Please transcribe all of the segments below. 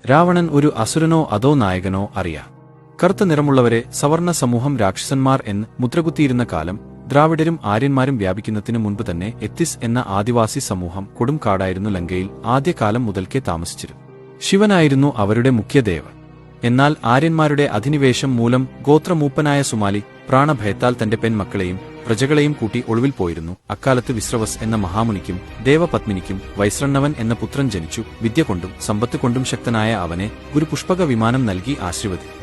രാവണൻ ഒരു അസുരനോ അതോ നായകനോ അറിയാം. കറുത്ത നിറമുള്ളവരെ സവർണ സമൂഹം രാക്ഷസന്മാർ എന്ന് മുദ്രകുത്തിയിരുന്ന കാലം ദ്രാവിഡരും ആര്യന്മാരും വ്യാപിക്കുന്നതിനു മുൻപ് തന്നെ എത്തിസ് എന്ന ആദിവാസി സമൂഹം കൊടും കാടായിരുന്നു ലങ്കയിൽ ആദ്യകാലം മുതൽക്കേ താമസിച്ചിരുന്നു. ശിവനായിരുന്നു അവരുടെ മുഖ്യദേവൻ. എന്നാൽ ആര്യന്മാരുടെ അധിനിവേശം മൂലം ഗോത്രമൂപ്പനായ സുമാലി പ്രാണഭയത്താൽ തന്റെ പെൺമക്കളെയും പ്രജകളെയും കൂട്ടി ഒളിവിൽ പോയിരുന്നു. അക്കാലത്ത് വിശ്രവസ് എന്ന മഹാമുനിക്കും ദേവപത്മിനിക്കും വൈശ്രണ്ണവൻ എന്ന പുത്രൻ ജനിച്ചു. വിദ്യ കൊണ്ടും സമ്പത്ത് കൊണ്ടും ശക്തനായ അവനെ ഒരു പുഷ്പക വിമാനം നൽകി ആശീർവദിച്ചു.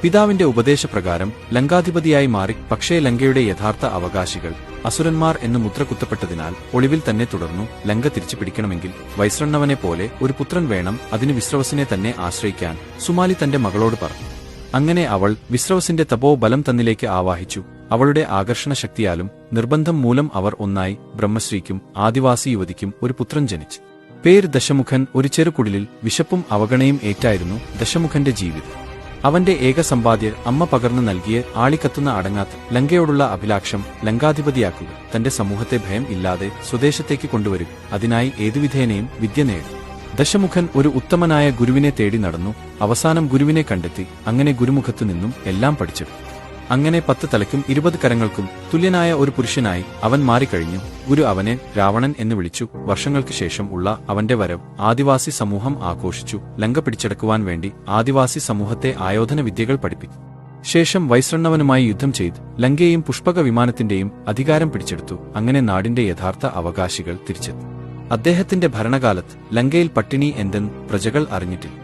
പിതാവിന്റെ ഉപദേശപ്രകാരം ലങ്കാധിപതിയായി മാറി. പക്ഷേ ലങ്കയുടെ യഥാർത്ഥ അവകാശികൾ അസുരന്മാർ എന്ന് മുദ്ര കുത്തപ്പെട്ടതിനാൽ ഒളിവിൽ തന്നെ തുടർന്നു. ലങ്ക തിരിച്ചു പിടിക്കണമെങ്കിൽ വൈശ്രണ്ണവനെ പോലെ ഒരു പുത്രൻ വേണം. അതിന് വിശ്രവസിനെ തന്നെ ആശ്രയിക്കാൻ സുമാലി തന്റെ മകളോട് പറഞ്ഞു. അങ്ങനെ അവൾ വിശ്രവസിന്റെ തപോബലം തന്നിലേക്ക് ആവാഹിച്ചു. അവളുടെ ആകർഷണ ശക്തിയാലും നിർബന്ധം മൂലം അവർ ഒന്നായി. ബ്രഹ്മശ്രീക്കും ആദിവാസി യുവതിക്കും ഒരു പുത്രൻ ജനിച്ചു. പേര് ദശമുഖൻ. ഒരു ചെറുകുടിലിൽ വിശപ്പും അവഗണയും ഏറ്റായിരുന്നു ദശമുഖന്റെ ജീവിതം. അവന്റെ ഏക സമ്പാദ്യർ അമ്മ പകർന്നു നൽകിയ ആളിക്കത്തുന്ന അടങ്ങാത്ത ലങ്കയോടുള്ള അഭിലാഷം ലങ്കാധിപതിയാക്കുക, തന്റെ സമൂഹത്തെ ഭയം ഇല്ലാതെ സ്വദേശത്തേക്ക് കൊണ്ടുവരിക, അതിനായി ഏതുവിധേനയും വിദ്യ നേടും. ദശമുഖൻ ഒരു ഉത്തമനായ ഗുരുവിനെ തേടി നടന്നു. അവസാനം ഗുരുവിനെ കണ്ടെത്തി. അങ്ങനെ ഗുരുമുഖത്തു നിന്നും എല്ലാം പഠിച്ചെടുത്തു. അങ്ങനെ 10 തലയ്ക്കും 20 കരങ്ങൾക്കും തുല്യനായ ഒരു പുരുഷനായി അവൻ മാറിക്കഴിഞ്ഞു. ഗുരു അവനെ രാവണൻ എന്ന് വിളിച്ചു. വർഷങ്ങൾക്ക് ശേഷം ഉള്ള അവന്റെ വരവ് ആദിവാസി സമൂഹം ആഘോഷിച്ചു. ലങ്ക പിടിച്ചെടുക്കുവാൻ വേണ്ടി ആദിവാസി സമൂഹത്തെ ആയോധന വിദ്യകൾ പഠിപ്പിച്ചു. ശേഷം വൈശ്രണ്ണവനുമായി യുദ്ധം ചെയ്ത് ലങ്കയെയും പുഷ്പക വിമാനത്തിന്റെയും അധികാരം പിടിച്ചെടുത്തു. അങ്ങനെ നാടിന്റെ യഥാർത്ഥ അവകാശികൾ തിരിച്ചെത്തി. അദ്ദേഹത്തിന്റെ ഭരണകാലത്ത് ലങ്കയിൽ പട്ടിണി എന്തെന്ന് പ്രജകൾ അറിഞ്ഞിട്ടില്ല.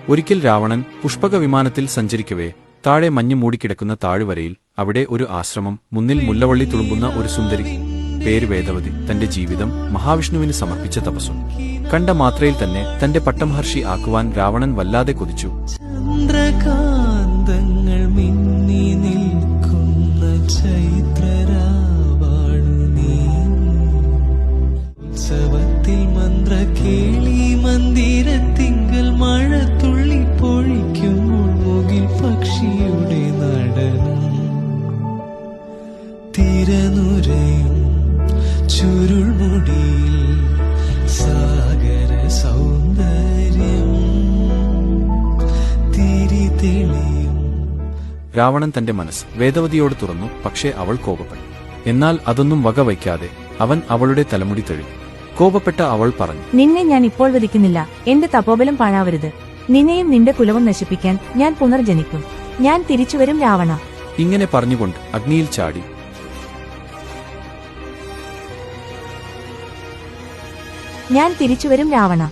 ഒരിക്കൽ രാവണൻ പുഷ്പക വിമാനത്തിൽ സഞ്ചരിക്കവേ താഴെ മഞ്ഞു മൂടിക്കിടക്കുന്ന താഴ്വരയിൽ അവിടെ ഒരു ആശ്രമം, മുന്നിൽ മുല്ലവള്ളി തുളുമ്പുന്ന ഒരു സുന്ദരി, പേര് വേദവതി, തന്റെ ജീവിതം മഹാവിഷ്ണുവിന് സമർപ്പിച്ച തപസ്സും കണ്ട മാത്രയിൽ തന്നെ തന്റെ പട്ടമഹർഷി ആക്കുവാൻ രാവണൻ വല്ലാതെ കൊതിച്ചു. ചന്ദ്രകാന്തങ്ങൾ മിന്നി നിൽക്കുന്ന ഉത്സവത്തിൽ മന്ത്ര കേളി മന്ദിരത്തിങ്കൽ മഴ തുള്ളി പൊഴിക്കും മുകിൽ പക്ഷിയുടെ നടനം തിരനുരയും ചുരുൾമുടിയിൽ സാഗര സൗന്ദര്യം തിരിതെളിയും. രാവണൻ തന്റെ മനസ്സ് വേദവതിയോട് തുറന്നു. പക്ഷേ അവൾ കോപപ്പെട്ടു. എന്നാൽ അതൊന്നും വകവയ്ക്കാതെ അവൻ അവളുടെ തലമുടി തഴി. കോപപ്പെട്ട അവൾ പറഞ്ഞു, നിന്നെ ഞാൻ ഇപ്പോൾ വധിക്കുന്നില്ല. എന്റെ തപോബലം പാഴാവരുത്. നിന്നെയും നിന്റെ കുലവും നശിപ്പിക്കാൻ ഞാൻ പുനർജനിക്കും. ഞാൻ തിരിച്ചുവരും രാവണ. ഇങ്ങനെ പറഞ്ഞുകൊണ്ട് അഗ്നിയിൽ ചാടി. ഞാൻ തിരിച്ചുവരും രാവണ.